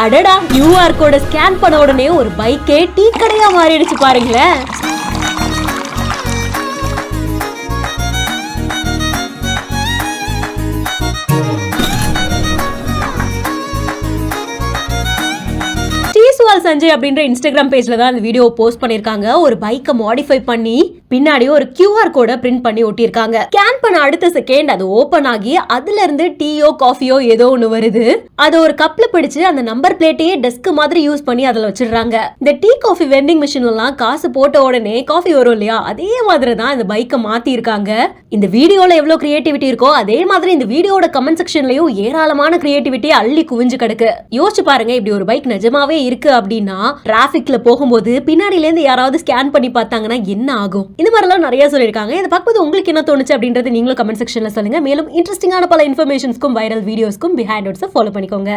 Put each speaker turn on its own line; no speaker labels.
அடடா, QR கோட scan பண்ண உடனே ஒரு பைக்கே டீ கடையா மாறிடுச்சு பாருங்களேன். சஞ்சய் அப்படின்ற இன்ஸ்டாகிராம் பேஜ்ல தான் இந்த வீடியோ போஸ்ட் பண்ணிருக்காங்க. ஒரு பைக்கை மாடிஃபை பண்ணி பின்னாடி ஒரு QR கோட பிரிண்ட் பண்ணி ஒட்டியிருக்காங்க. ஸ்கேன் பண்ண அடுத்த செகண்ட் அது ஓபன் ஆகி அதுல இருந்து டீயோ காஃபியோ ஏதோ ஒண்ணு வருது. அது ஒரு கப்ல பிடிச்சு அந்த நம்பர் பிளேட்டையே டெஸ்க் மாதிரி யூஸ் பண்ணி அதுல வச்சிடுறாங்க. இந்த டீ காஃபி வெண்டிங் மிஷின்ல எல்லாம் காசு போட்ட உடனே காஃபி வரும் இல்லையா, அதே மாதிரி தான் இந்த பைக்கை மாத்தி இருக்காங்க. இந்த வீடியோல எவ்வளவு கிரியேட்டிவிட்டி இருக்கோ அதே மாதிரி இந்த வீடியோட கமெண்ட் செக்ஷன்லயும் ஏராளமான கிரியேட்டிவிட்டி அள்ளி குவிஞ்சு கிடக்கு. யோசிச்சு பாருங்க, இப்படி ஒரு பைக் நிஜமாவே இருக்கு அப்படின்னா டிராபிக்ல போகும்போது பின்னாடில இருந்து யாராவது ஸ்கேன் பண்ணி பார்த்தாங்கன்னா என்ன ஆகும்? இந்த மாதிரி எல்லாம் நிறைய சொல்லிருக்காங்க. இதை பார்க்கும்போது உங்களுக்கு என்ன தோணுச்சு அப்படின்றது நீங்களும் கமெண்ட் செக்ஷன்ல சொல்லுங்க. மேலும் இன்ட்ரெஸ்டிங்கான பல இன்ஃபர்மேஷன்ஸ்க்கும் வைரல் வீடியோஸ்க்கும் பிஹைண்ட் ஃபாலோ பண்ணிக்கோங்க.